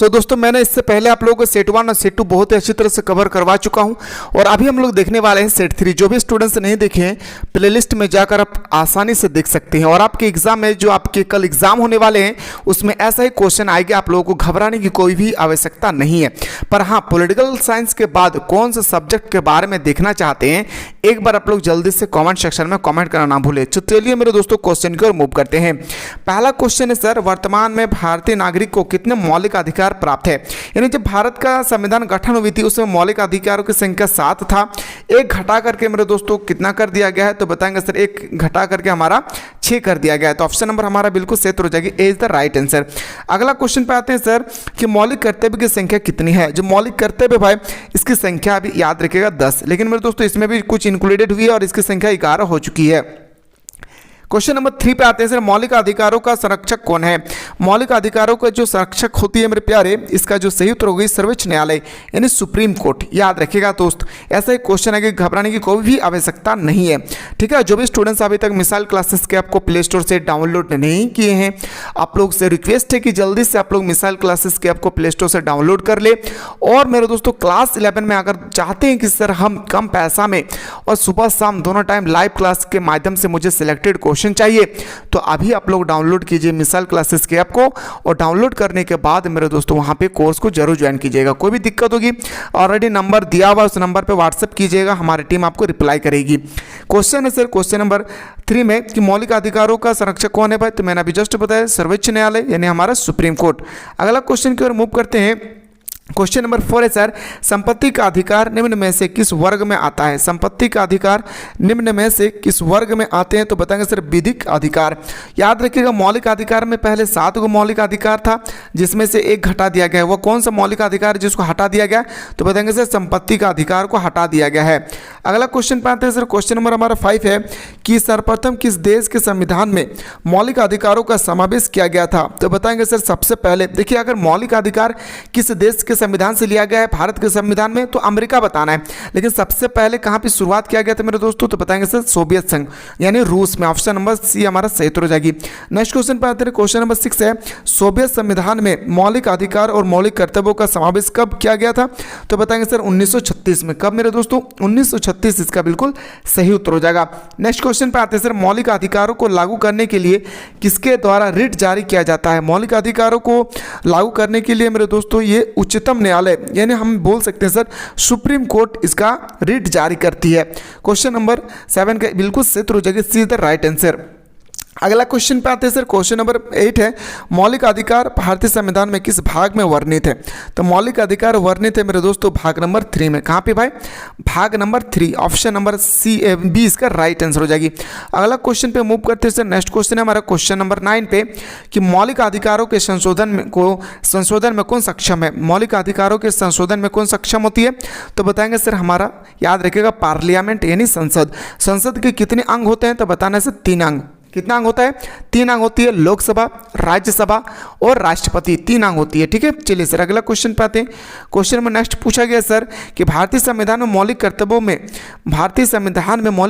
दोस्तों मैंने इससे पहले आप लोगों को सेट 1 और सेट 2 बहुत ही अच्छी तरह से कवर करवा चुका हूं और अभी हम लोग देखने वाले हैं सेट 3। जो भी स्टूडेंट्स नहीं देखे हैं प्लेलिस्ट में जाकर आप आसानी से देख सकते हैं। और आपके एग्जाम में जो आपके कल एग्जाम होने वाले हैं उसमें ऐसा ही क्वेश्चन आएगा, आप लोगों को घबराने की कोई भी आवश्यकता नहीं है। पर हाँ, पॉलिटिकल साइंस के बाद कौन से सब्जेक्ट के बारे में देखना चाहते हैं एक बार आप लोग जल्दी से कॉमेंट सेक्शन में कॉमेंट करना ना भूलें। तो चलिए मेरे दोस्तों क्वेश्चन की ओर मूव करते हैं। पहला क्वेश्चन है सर, वर्तमान में भारतीय नागरिक को कितने मौलिक अधिकार प्राप्त है? यानी जब भारत का संविधान गठन हुई थी उसमें मौलिक अधिकारों की संख्या 7 था, एक घटा करके मेरे दोस्तों कितना कर दिया गया है? तो बताएंगे सर एक घटा करके हमारा 6 कर दिया गया है। तो ऑप्शन नंबर हमारा बिल्कुल सही हो जाएगी, ए इज द राइट आंसर। अगला क्वेश्चन पे आते हैं सर कि मौलिक कर्तव्य की संख्या कितनी है? जो मौलिक कर्तव्य भाई इसकी संख्या अभी याद रखिएगा 10, लेकिन मेरे दोस्तों इसमें भी कुछ इंक्लूडेड हुई है और इसकी संख्या 11 हो चुकी है। क्वेश्चन नंबर 3 पे आते हैं सर, मौलिक अधिकारों का संरक्षक कौन है? मौलिक अधिकारों का जो संरक्षक होती है मेरे प्यारे, इसका जो सही उत्तर होगी सर्वोच्च न्यायालय यानी सुप्रीम कोर्ट। याद रखिएगा दोस्त, ऐसा एक क्वेश्चन है कि घबराने की कोई भी आवश्यकता नहीं है। ठीक है, जो भी स्टूडेंट्स अभी तक मिसाइल क्लासेस के आपको प्ले स्टोर से डाउनलोड नहीं किए हैं, आप लोग से रिक्वेस्ट है कि जल्दी से आप लोग मिसाइल क्लासेस के आपको प्ले स्टोर से डाउनलोड कर ले। और मेरे दोस्तों क्लास 11 में अगर चाहते हैं कि सर हम कम पैसा में और सुबह शाम दोनों टाइम लाइव क्लास के माध्यम से मुझे सिलेक्टेड चाहिए, तो अभी आप लोग डाउनलोड कीजिए मिसाइल क्लासेस के ऐप को और डाउनलोड करने के बाद मेरे दोस्तों वहां पे कोर्स को जरूर ज्वाइन कीजिएगा। कोई भी दिक्कत होगी ऑलरेडी नंबर दिया हुआ, उस नंबर पे व्हाट्सएप कीजिएगा, हमारी टीम आपको रिप्लाई करेगी। क्वेश्चन है सर क्वेश्चन नंबर 3 में कि मौलिक अधिकारों का संरक्षक कौन है भाई? तो मैंने अभी जस्ट बताया सर्वोच्च न्यायालय यानी हमारा सुप्रीम कोर्ट। अगला क्वेश्चन की ओर मूव करते हैं। क्वेश्चन नंबर 4 है सर, संपत्ति का अधिकार निम्न में से किस वर्ग में आता है? संपत्ति का अधिकार निम्न में से किस वर्ग में आते हैं? तो बताएंगे सर विधिक अधिकार। याद रखिएगा मौलिक अधिकार में पहले 7 गो मौलिक अधिकार था जिसमें से एक घटा दिया गया है। वो कौन सा मौलिक अधिकार जिसको हटा दिया गया? तो बताएंगे सर संपत्ति का अधिकार को हटा दिया गया है। अगला क्वेश्चन पे आते हैं सर, क्वेश्चन नंबर हमारा 5 है कि सर्वप्रथम किस देश के संविधान में मौलिक अधिकारों का समावेश किया गया था? तो बताएंगे सर सबसे पहले देखिए, अगर मौलिक अधिकार किस देश के संविधान से लिया गया है भारत के संविधान में तो अमेरिका बताना है, लेकिन सबसे पहले कहां पे शुरुआत किया गया था मेरे दोस्तों? तो बताएंगे सर सोवियत संघ यानी रूस में। ऑप्शन नंबर सी हमारा सही उत्तर हो जाएगी। नेक्स्ट क्वेश्चन पे आते हैं, क्वेश्चन नंबर 6 है, सोवियत संविधान में मौलिक अधिकार और मौलिक कर्तव्यों का समावेश कब किया गया था? तो बताएंगे सर 1936 में। कब मेरे दोस्तों? 1936, इसका बिल्कुल सही उत्तर हो जाएगा। नेक्स्ट क्वेश्चन पे आते हैं सर, मौलिक अधिकारों को लागू करने के लिए किसके द्वारा रिट जारी किया जाता है? मौलिक अधिकारों को लागू करने के लिए मेरे दोस्तों ये उच्चतम न्यायालय यानी हम बोल सकते हैं सर सुप्रीम कोर्ट इसका रिट जारी करती है। क्वेश्चन नंबर 7 का बिल्कुल सही उत्तर हो जाएगा, सी इज द राइट आंसर। अगला क्वेश्चन पे आते हैं सर, क्वेश्चन नंबर 8 है, मौलिक अधिकार भारतीय संविधान में किस भाग में वर्णित है? तो मौलिक अधिकार वर्णित है मेरे दोस्तों भाग नंबर 3 में। कहाँ पे भाई? भाग नंबर 3, ऑप्शन नंबर बी इसका राइट आंसर हो जाएगी। अगला क्वेश्चन पे मूव करते हैं सर, नेक्स्ट क्वेश्चन है हमारा क्वेश्चन नंबर 9 पे कि मौलिक अधिकारों के संशोधन में कौन सक्षम है? मौलिक अधिकारों के संशोधन में कौन सक्षम होती है? तो बताएंगे सर हमारा याद रखिएगा पार्लियामेंट यानी संसद। संसद के कितने अंग होते हैं? तो बताना है सर 3 अंग। कितना अंग होता है? 3 अंग होती है, लोकसभा, राज्यसभा और राष्ट्रपति, 3 अंग होती है। ठीक है, चलिए सर अगला क्वेश्चन पे आते हैं। क्वेश्चन में नेक्स्ट पूछा गया सर कि भारतीय संविधान में मौलिक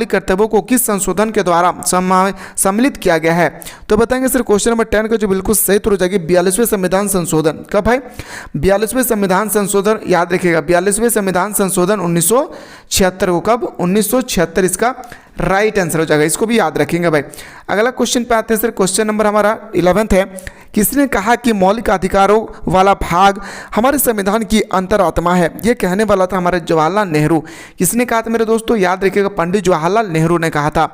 कर्तव्यों को किस संशोधन के द्वारा सम्मिलित किया गया है? तो बताएंगे सर क्वेश्चन नंबर 10 का जो बिल्कुल सही उत्तर हो जाएगी 42वें संविधान संशोधन। कब है? 42वें संविधान संशोधन, याद रखिएगा 42वें संविधान संशोधन 1976 को। कब? 1976, इसका राइट आंसर हो जाएगा, इसको भी याद रखेंगे भाई। अगला क्वेश्चन पे आते हैं सर, क्वेश्चन नंबर हमारा 11 है, किसने कहा कि मौलिक अधिकारों वाला भाग हमारे संविधान की अंतरात्मा है? ये कहने वाला था हमारे जवाहरलाल नेहरू। किसने कहा था मेरे दोस्तों? याद रखिएगा पंडित जवाहरलाल नेहरू ने कहा था।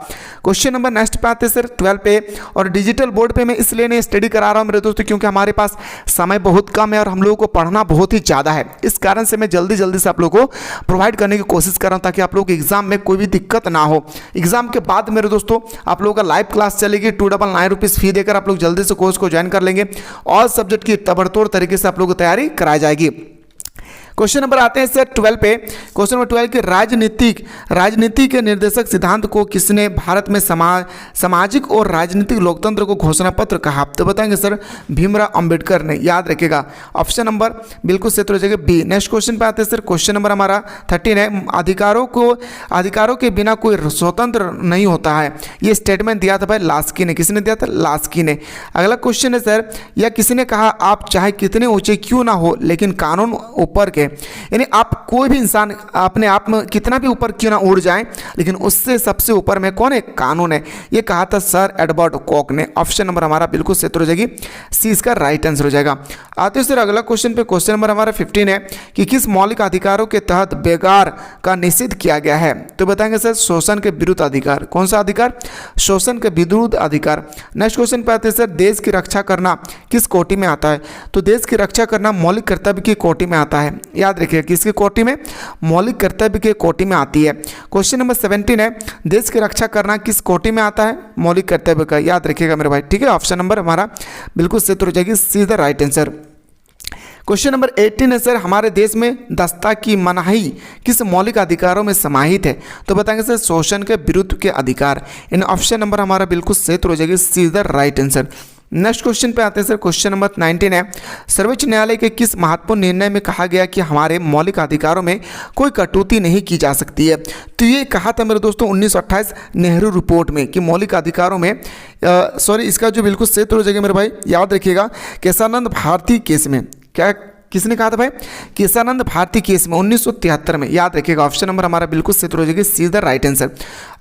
क्वेश्चन नंबर नेक्स्ट पे आते हैं सर 12 पे, और डिजिटल बोर्ड पे मैं इसलिए नहीं स्टडी करा रहा हूँ मेरे दोस्तों क्योंकि हमारे पास समय बहुत कम है और हम लोगों को पढ़ना बहुत ही ज़्यादा है। इस कारण से मैं जल्दी से आप लोगों को प्रोवाइड करने की कोशिश कर रहा हूँ ताकि आप लोग एग्जाम में कोई भी दिक्कत ना हो। एग्जाम के बाद मेरे दोस्तों आप लोगों का लाइव क्लास चलेगी, 299 रुपीज़ फी देकर आप लोग जल्दी से कोर्स को ज्वाइन कर लेंगे और सब्जेक्ट की तबड़तोड़ तरीके से आप लोगों को तैयारी कराई जाएगी। क्वेश्चन नंबर आते हैं सर 12 पे। क्वेश्चन नंबर 12 के राजनीति के निर्देशक सिद्धांत को किसने भारत में सामाजिक और राजनीतिक लोकतंत्र को घोषणा पत्र कहा? तो बताएंगे सर भीमराव अंबेडकर ने। याद रखिएगा ऑप्शन नंबर बिल्कुल सही हो जाएगा बी। नेक्स्ट क्वेश्चन पे आते हैं सर। क्वेश्चन नंबर हमारा 13 है। अधिकारों के बिना कोई स्वतंत्र नहीं होता है, ये स्टेटमेंट दिया था भाई लास्की ने। किसने दिया था? लास्की ने। अगला क्वेश्चन है सर, यह किसने कहा आप चाहे कितने ऊंचे क्यों ना हो लेकिन कानून ऊपर के, यानी आप कोई भी इंसान अपने आप में कितना भी ऊपर क्यों ना उड़ जाए लेकिन उससे सबसे ऊपर में कौन है? कानून है। ये कहा था सर एडवर्ड कॉक ने। ऑप्शन नंबर हमारा बिल्कुल सही हो जाएगी सी, इसका राइट आंसर हो जाएगा। आते हैं सर अगला क्वेश्चन पे। क्वेश्चन नंबर हमारा 15 है कि किस मौलिक अधिकारों के तहत बेगार का निषेध किया गया है? तो बताएंगे सर शोषण के विरुद्ध अधिकार। कौन सा अधिकार? शोषण के विरुद्ध अधिकार। नेक्स्ट क्वेश्चन पे आते हैं सर, देश की रक्षा करना किस कोटि में आता है? तो देश की रक्षा करना मौलिक कर्तव्य की कोटि में आता है। याद रखिए किसकी कोटि में? मौलिक कर्तव्य के कोटि में आती है। क्वेश्चन नंबर 17 है, देश की रक्षा करना किस कोटि में आता है? मौलिक कर्तव्य का। याद रखिएगा मेरे भाई, ठीक है। ऑप्शन नंबर हमारा बिल्कुल सही हो जाएगी C, the right answer. Question number 18 है सर, हमारे देश में दस्ता की मनाही किस मौलिक अधिकारों में समाहित है? तो बताएंगे सर शोषण के विरुद्ध के अधिकार। इन ऑप्शन नंबर हमारा बिल्कुल सही हो जाएगी C, the right answer. Next question पे आते हैं सर। क्वेश्चन नंबर 19 है, सर्वोच्च न्यायालय के किस महत्वपूर्ण निर्णय में कहा गया कि हमारे मौलिक अधिकारों में कोई कटौती नहीं की जा सकती है? तो ये कहा था मेरे दोस्तों 1928 नेहरू रिपोर्ट में कि मौलिक अधिकारों में इसका जो बिल्कुल सही हो जाएगा मेरे भाई, याद रखिएगा केशानंद भारती केस में। क्या किसने कहा था भाई? केशानंद भारती केस में 1973 में। याद रखिएगा ऑप्शन नंबर हमारा बिल्कुल सही हो जाएगी सी, द राइट आंसर।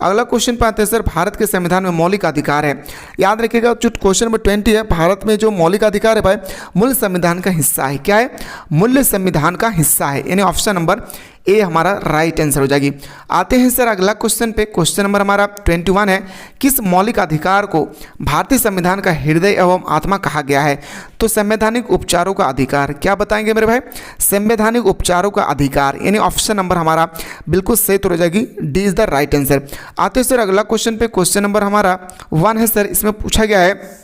अगला क्वेश्चन पे आते हैं सर, भारत के संविधान में मौलिक अधिकार है। याद रखिएगा जो क्वेश्चन नंबर 20 है, भारत में जो मौलिक अधिकार है भाई मूल संविधान का हिस्सा है। क्या है? मूल्य संविधान का हिस्सा है, यानी ऑप्शन नंबर ए हमारा राइट आंसर हो जाएगी। आते हैं सर अगला क्वेश्चन पे। क्वेश्चन नंबर हमारा 21 है, किस मौलिक अधिकार को भारतीय संविधान का हृदय एवं आत्मा कहा गया है? तो संवैधानिक उपचारों का अधिकार। क्या बताएंगे मेरे भाई? संवैधानिक उपचारों का अधिकार, यानी ऑप्शन नंबर हमारा बिल्कुल सही हो जाएगी D, is the right answer. आते हैं सर अगला क्वेश्चन पे। क्वेश्चन नंबर हमारा 1 है सर, इसमें पूछा गया है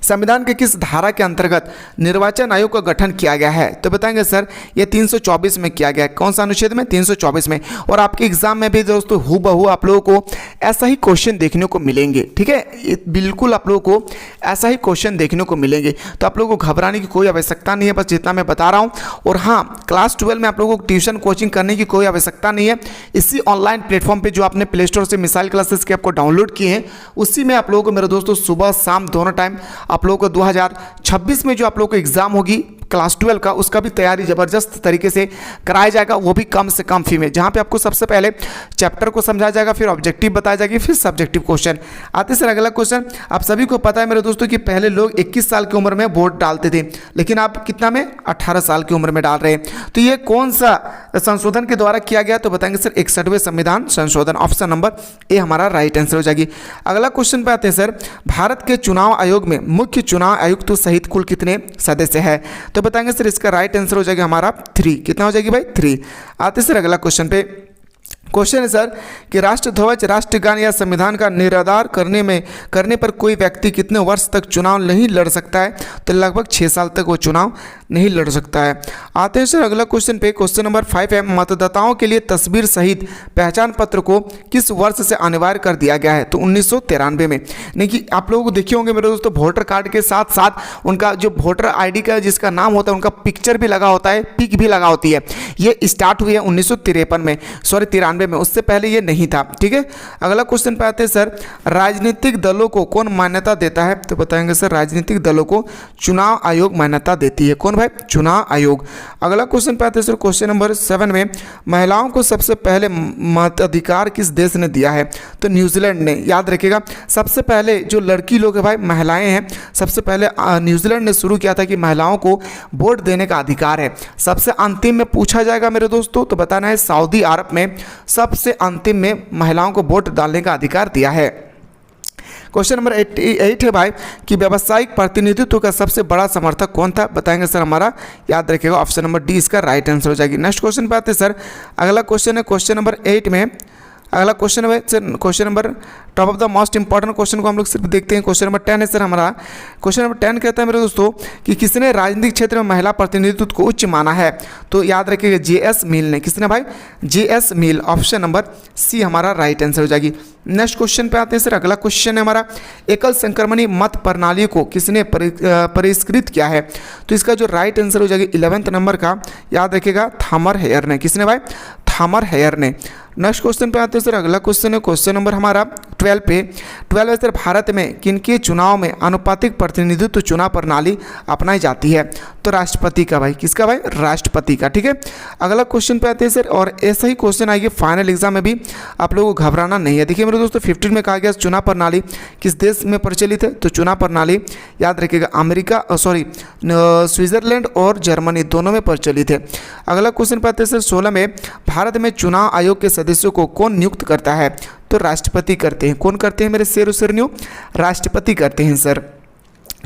संविधान के किस धारा के अंतर्गत निर्वाचन आयोग का गठन किया गया है? तो बताएंगे सर ये 324 में किया गया है। कौन सा अनुच्छेद में? 324 में। और आपके एग्जाम में भी दोस्तों हूबहू आप लोगों को ऐसा ही क्वेश्चन देखने को मिलेंगे, ठीक है। बिल्कुल आप लोगों को ऐसा ही क्वेश्चन देखने को मिलेंगे, तो आप लोगों को घबराने की कोई आवश्यकता नहीं है, बस जितना मैं बता रहा हूँ। और हाँ, क्लास 12 में आप लोगों को ट्यूशन कोचिंग करने की कोई आवश्यकता नहीं है। इसी ऑनलाइन प्लेटफॉर्म पर जो आपने प्ले स्टोर से मिसाइल क्लासेस के आपको डाउनलोड किए हैं, उसी में आप लोगों को मेरे दोस्तों सुबह शाम दोनों टाइम आप लोगों को 2026 में जो आप लोगों को एग्जाम होगी क्लास 12 का, उसका भी तैयारी जबरदस्त तरीके से कराया जाएगा, वो भी कम से कम फी में, जहां पे आपको सबसे पहले चैप्टर को समझाया जाएगा, फिर ऑब्जेक्टिव बताया जाएगी, फिर सब्जेक्टिव क्वेश्चन। आते सर अगला क्वेश्चन। आप सभी को पता है मेरे दोस्तों कि पहले लोग 21 साल की उम्र में वोट डालते थे, लेकिन आप कितना में 18 साल की उम्र में डाल रहे हैं। तो ये कौन सा संशोधन के द्वारा किया गया? तो बताएंगे सर 61वें संविधान संशोधन। ऑप्शन नंबर ए हमारा राइट आंसर हो जाएगी। अगला क्वेश्चन पे आते हैं सर, भारत के चुनाव आयोग में मुख्य चुनाव आयुक्त सहित कुल कितने सदस्य है? तो बताएंगे सर इसका राइट आंसर हो जाएगा हमारा 3। कितना हो जाएगी भाई? 3। आते सर अगला क्वेश्चन पे। क्वेश्चन है सर कि राष्ट्रध्वज, राष्ट्रगान या संविधान का निराधार करने पर कोई व्यक्ति कितने वर्ष तक चुनाव नहीं लड़ सकता है? तो लगभग 6 साल तक वो चुनाव नहीं लड़ सकता है। आते हैं सर अगला क्वेश्चन पे। क्वेश्चन नंबर 5 है, मतदाताओं के लिए तस्वीर सहित पहचान पत्र को किस वर्ष से अनिवार्य कर दिया गया है? तो 1993 में। नहीं कि आप लोगों को देखे होंगे मेरे दोस्तों, वोटर कार्ड के साथ साथ उनका जो वोटर ID का जिसका नाम होता है उनका पिक्चर भी लगा होता है, पिक भी लगा होती है। ये स्टार्ट हुई है 1953 में, सॉरी 93 में, उससे पहले ये नहीं था, ठीक है। अगला क्वेश्चन पे आते हैं सर, राजनीतिक दलों को कौन मान्यता देता है? तो बताएंगे सर राजनीतिक दलों को चुनाव आयोग मान्यता देती है। कौन भाई? चुनाव आयोग। अगला क्वेश्चन पे आते हैं सर क्वेश्चन नंबर 7 में, महिलाओं को सबसे पहले मताधिकार किस देश ने दिया है? तो न्यूजीलैंड ने। याद रखिएगा सबसे पहले जो लड़की लोग है भाई, महिलाएं हैं, सबसे पहले न्यूजीलैंड ने शुरू किया था कि महिलाओं को वोट देने का अधिकार है। सबसे अंतिम में पूछा जाएगा मेरे दोस्तों, तो बताना है सऊदी अरब में सबसे अंतिम में महिलाओं को वोट डालने का अधिकार दिया है। क्वेश्चन नंबर 8 है भाई कि व्यावसायिक प्रतिनिधित्व का सबसे बड़ा समर्थक कौन था? बताएंगे सर हमारा, याद रखिएगा ऑप्शन नंबर डी इसका राइट आंसर हो जाएगी। नेक्स्ट क्वेश्चन पे आते हैं सर। अगला क्वेश्चन है क्वेश्चन नंबर 8 में, अगला क्वेश्चन है sir, question number top of the most important question को हम लोग सिर्फ देखते हैं। क्वेश्चन नंबर 10 है सर हमारा। क्वेश्चन नंबर 10 कहता है मेरे दोस्तों कि किसने राजनीतिक क्षेत्र में महिला प्रतिनिधित्व को उच्च माना है? तो याद रखिएगा जे.एस. मिल ने। किसने भाई? जे.एस. मिल। ऑप्शन नंबर सी हमारा राइट आंसर हो जाएगी। नेक्स्ट क्वेश्चन पे आते हैं सर। अगला क्वेश्चन है हमारा, एकल संक्रमणी मत प्रणाली को किसने परिष्कृत किया है? तो इसका जो राइट आंसर हो जाएगा 11वें नंबर का, याद रखिएगा, थामर हेयर ने। किसने भाई? थामर हेयर ने। नेक्स्ट क्वेश्चन पे आते हैं सर। अगला क्वेश्चन है क्वेश्चन नंबर हमारा 12 पे। 12 है सर, भारत में किनके चुनाव में अनुपातिक प्रतिनिधित्व चुनाव प्रणाली अपनाई जाती है? तो राष्ट्रपति का भाई। किसका भाई? राष्ट्रपति का। ठीक है। अगला क्वेश्चन पे आते हैं सर, और ऐसा ही क्वेश्चन आएगा फाइनल एग्जाम में भी, आप लोगों को घबराना नहीं है। देखिए मेरे दोस्तों 15 में कहा गया चुनाव प्रणाली किस देश में प्रचलित है? तो चुनाव प्रणाली याद रखिएगा अमेरिका, स्विट्जरलैंड और जर्मनी दोनों में प्रचलित है। अगला क्वेश्चन पे आते हैं सर 16 में, भारत में चुनाव आयोग के सदस्यों को कौन नियुक्त करता है? तो राष्ट्रपति करते हैं। कौन करते हैं मेरे शेर शेरनियों? राष्ट्रपति करते हैं सर।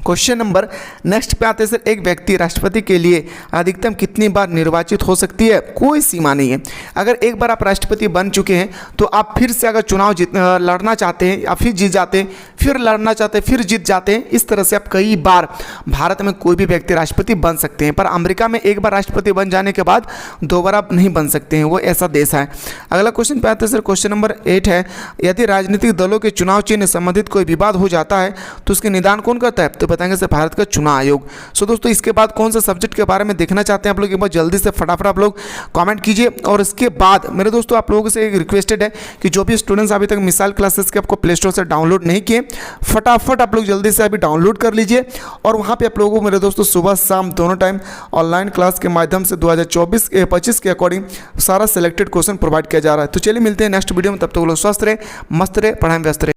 क्वेश्चन नंबर नेक्स्ट पे आते हैं सर, एक व्यक्ति राष्ट्रपति के लिए अधिकतम कितनी बार निर्वाचित हो सकती है? कोई सीमा नहीं है। अगर एक बार आप राष्ट्रपति बन चुके हैं तो आप फिर से अगर चुनाव लड़ना चाहते हैं या फिर जीत जाते हैं, फिर लड़ना चाहते हैं, फिर जीत जाते हैं, इस तरह से आप कई बार भारत में कोई भी व्यक्ति राष्ट्रपति बन सकते हैं। पर अमेरिका में एक बार राष्ट्रपति बन जाने के बाद दोबारा आप नहीं बन सकते हैं, वो ऐसा देश है। अगला क्वेश्चन पे आते हैं सर, क्वेश्चन नंबर 8 है, यदि राजनीतिक दलों के चुनाव चिन्ह संबंधित कोई विवाद हो जाता है तो उसके निदान कौन करता है? तो बताएंगे सर भारत का चुनाव आयोग। सो दोस्तों इसके बाद कौन सा सब्जेक्ट के बारे में देखना चाहते हैं आप लोग, एक बार जल्दी से फटाफट आप लोग कमेंट कीजिए। और इसके बाद मेरे दोस्तों आप लोगों से एक रिक्वेस्टेड है कि जो भी स्टूडेंट्स अभी तक मिसाइल क्लासेस के आपको प्ले स्टोर से डाउनलोड नहीं किए, फटाफट आप लोग जल्दी से अभी डाउनलोड कर लीजिए। और वहाँ पर आप लोगों को मेरे दोस्तों सुबह शाम दोनों टाइम ऑनलाइन क्लास के माध्यम से 2024-25 के अकॉर्डिंग सारा सिलेक्टेड क्वेश्चन प्रोवाइड किया जा रहा है। तो चलिए मिलते हैं नेक्स्ट वीडियो में, तब तक लोग स्वस्थ रहे, मस्त रहे, पढ़ाई में व्यस्त रहे।